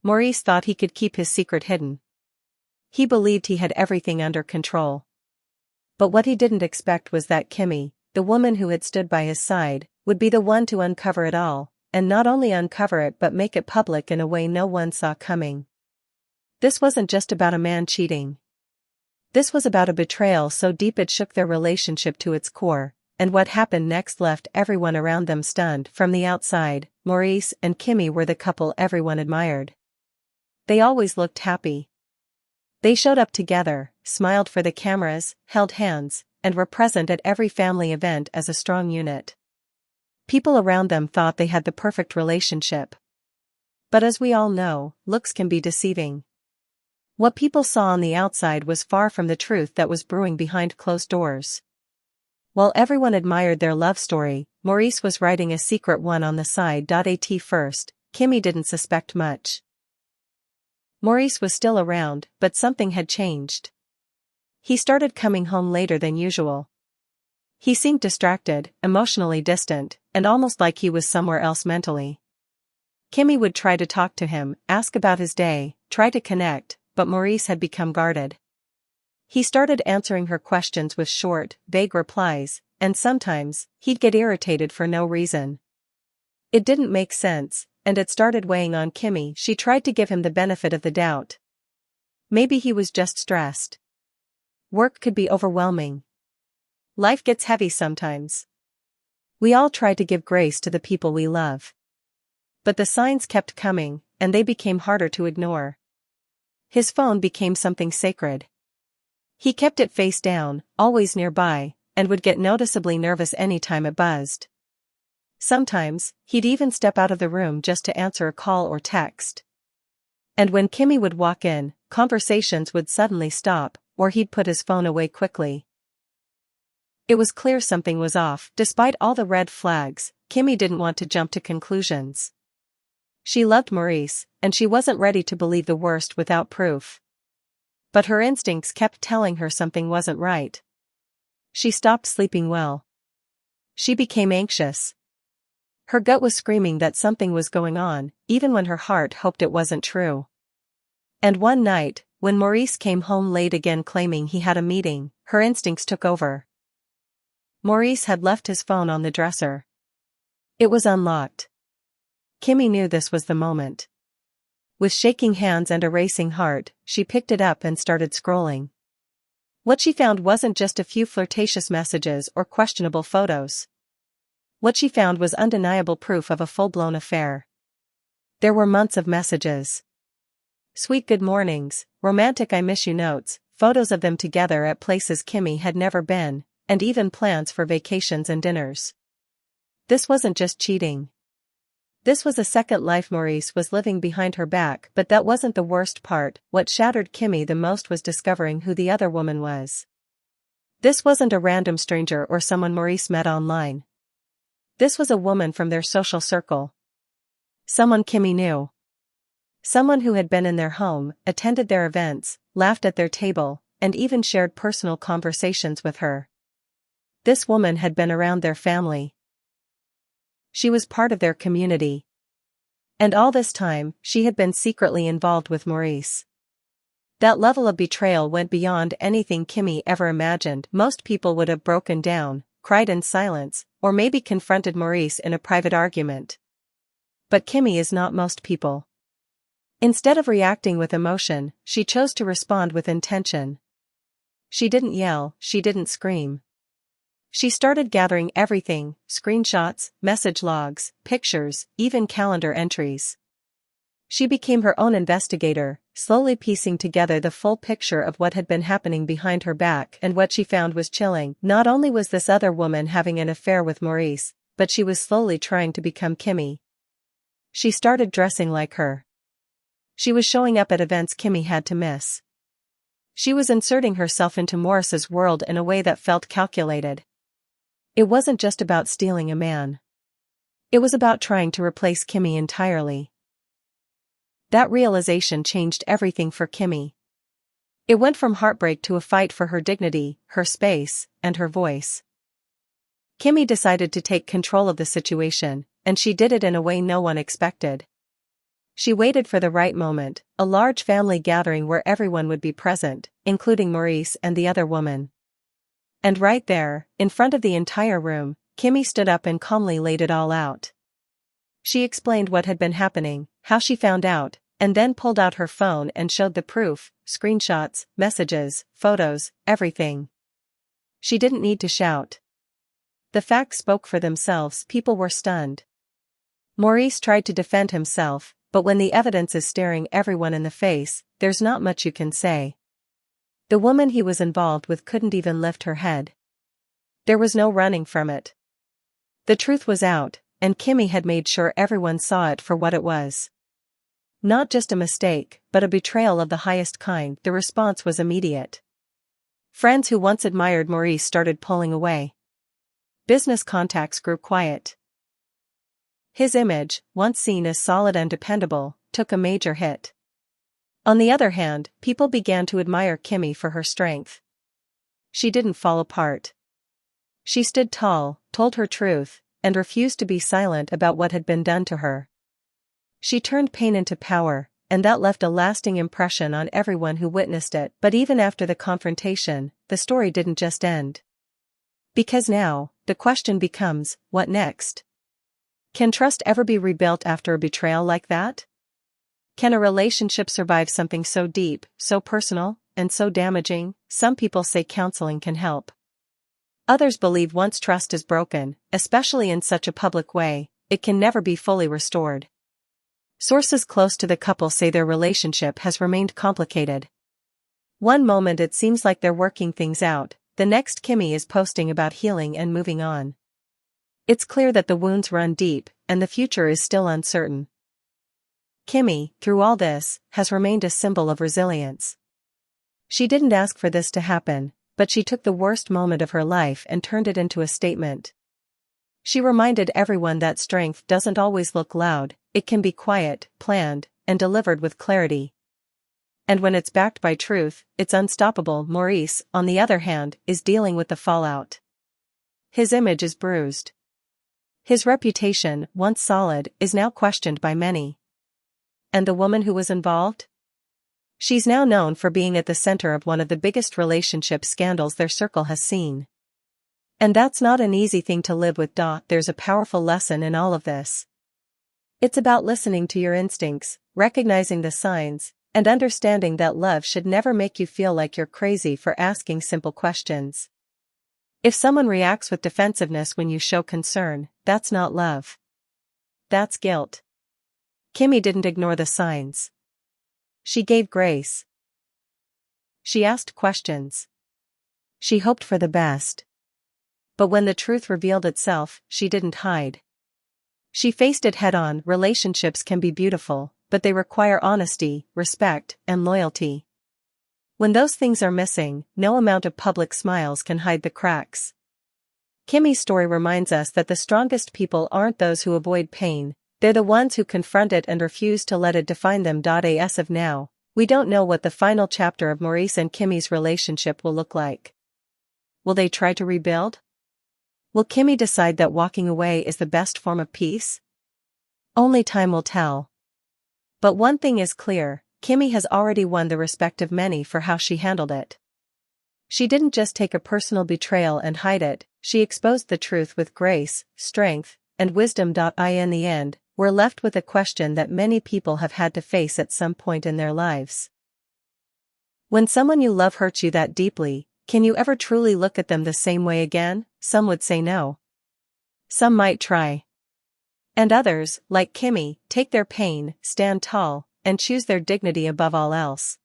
Maurice thought he could keep his secret hidden. He believed he had everything under control. But what he didn't expect was that Kimmi, the woman who had stood by his side, would be the one to uncover it all, and not only uncover it but make it public in a way no one saw coming. This wasn't just about a man cheating. This was about a betrayal so deep it shook their relationship to its core, and what happened next left everyone around them stunned. From the outside, Maurice and Kimmi were the couple everyone admired. They always looked happy. They showed up together, smiled for the cameras, held hands, and were present at every family event as a strong unit. People around them thought they had the perfect relationship. But as we all know, looks can be deceiving. What people saw on the outside was far from the truth that was brewing behind closed doors. While everyone admired their love story, Maurice was writing a secret one on the side. At first, Kimmi didn't suspect much. Maurice was still around, but something had changed. He started coming home later than usual. He seemed distracted, emotionally distant, and almost like he was somewhere else mentally. Kimmi would try to talk to him, ask about his day, try to connect, but Maurice had become guarded. He started answering her questions with short, vague replies, and sometimes, he'd get irritated for no reason. It didn't make sense, and it started weighing on Kimmi. She tried to give him the benefit of the doubt. Maybe he was just stressed. Work could be overwhelming. Life gets heavy sometimes. We all try to give grace to the people we love. But the signs kept coming, and they became harder to ignore. His phone became something sacred. He kept it face down, always nearby, and would get noticeably nervous anytime it buzzed. Sometimes, he'd even step out of the room just to answer a call or text. And when Kimmi would walk in, conversations would suddenly stop, or he'd put his phone away quickly. It was clear something was off. Despite all the red flags, Kimmi didn't want to jump to conclusions. She loved Maurice, and she wasn't ready to believe the worst without proof. But her instincts kept telling her something wasn't right. She stopped sleeping well. She became anxious. Her gut was screaming that something was going on, even when her heart hoped it wasn't true. And one night, when Maurice came home late again claiming he had a meeting, her instincts took over. Maurice had left his phone on the dresser. It was unlocked. Kimmi knew this was the moment. With shaking hands and a racing heart, she picked it up and started scrolling. What she found wasn't just a few flirtatious messages or questionable photos. What she found was undeniable proof of a full-blown affair. There were months of messages. Sweet good mornings, romantic I miss you notes, photos of them together at places Kimmi had never been, and even plans for vacations and dinners. This wasn't just cheating. This was a second life Maurice was living behind her back. But that wasn't the worst part. What shattered Kimmi the most was discovering who the other woman was. This wasn't a random stranger or someone Maurice met online. This was a woman from their social circle. Someone Kimmi knew. Someone who had been in their home, attended their events, laughed at their table, and even shared personal conversations with her. This woman had been around their family. She was part of their community. And all this time, she had been secretly involved with Maurice. That level of betrayal went beyond anything Kimmi ever imagined. Most people would have broken down, cried in silence, or maybe confronted Maurice in a private argument. But Kimmi is not most people. Instead of reacting with emotion, she chose to respond with intention. She didn't yell, she didn't scream. She started gathering everything: screenshots, message logs, pictures, even calendar entries. She became her own investigator, slowly piecing together the full picture of what had been happening behind her back. And what she found was chilling. Not only was this other woman having an affair with Maurice, but she was slowly trying to become Kimmi. She started dressing like her. She was showing up at events Kimmi had to miss. She was inserting herself into Maurice's world in a way that felt calculated. It wasn't just about stealing a man. It was about trying to replace Kimmi entirely. That realization changed everything for Kimmi. It went from heartbreak to a fight for her dignity, her space, and her voice. Kimmi decided to take control of the situation, and she did it in a way no one expected. She waited for the right moment, a large family gathering where everyone would be present, including Maurice and the other woman. And right there, in front of the entire room, Kimmi stood up and calmly laid it all out. She explained what had been happening, how she found out, and then pulled out her phone and showed the proof, screenshots, messages, photos, everything. She didn't need to shout. The facts spoke for themselves. People were stunned. Maurice tried to defend himself, but when the evidence is staring everyone in the face, there's not much you can say. The woman he was involved with couldn't even lift her head. There was no running from it. The truth was out, and Kimmi had made sure everyone saw it for what it was. Not just a mistake, but a betrayal of the highest kind. The response was immediate. Friends who once admired Maurice started pulling away. Business contacts grew quiet. His image, once seen as solid and dependable, took a major hit. On the other hand, people began to admire Kimmi for her strength. She didn't fall apart. She stood tall, told her truth, and refused to be silent about what had been done to her. She turned pain into power, and that left a lasting impression on everyone who witnessed it. But even after the confrontation, the story didn't just end. Because now, the question becomes, what next? Can trust ever be rebuilt after a betrayal like that? Can a relationship survive something so deep, so personal, and so damaging? Some people say counseling can help. Others believe once trust is broken, especially in such a public way, it can never be fully restored. Sources close to the couple say their relationship has remained complicated. One moment it seems like they're working things out, the next Kimmi is posting about healing and moving on. It's clear that the wounds run deep, and the future is still uncertain. Kimmi, through all this, has remained a symbol of resilience. She didn't ask for this to happen, but she took the worst moment of her life and turned it into a statement. She reminded everyone that strength doesn't always look loud, it can be quiet, planned, and delivered with clarity. And when it's backed by truth, it's unstoppable. Maurice, on the other hand, is dealing with the fallout. His image is bruised. His reputation, once solid, is now questioned by many. And the woman who was involved? She's now known for being at the center of one of the biggest relationship scandals their circle has seen. And that's not an easy thing to live with. There's a powerful lesson in all of this. It's about listening to your instincts, recognizing the signs, and understanding that love should never make you feel like you're crazy for asking simple questions. If someone reacts with defensiveness when you show concern, that's not love. That's guilt. Kimmi didn't ignore the signs. She gave grace. She asked questions. She hoped for the best. But when the truth revealed itself, she didn't hide. She faced it head-on. Relationships can be beautiful, but they require honesty, respect, and loyalty. When those things are missing, no amount of public smiles can hide the cracks. Kimmi's story reminds us that the strongest people aren't those who avoid pain, they're the ones who confront it and refuse to let it define them. As of now, we don't know what the final chapter of Maurice and Kimmi's relationship will look like. Will they try to rebuild? Will Kimmi decide that walking away is the best form of peace? Only time will tell. But one thing is clear, Kimmi has already won the respect of many for how she handled it. She didn't just take a personal betrayal and hide it, she exposed the truth with grace, strength, and wisdom. In the end, we're left with a question that many people have had to face at some point in their lives. When someone you love hurts you that deeply, can you ever truly look at them the same way again? Some would say no. Some might try. And others, like Kimmi, take their pain, stand tall, and choose their dignity above all else.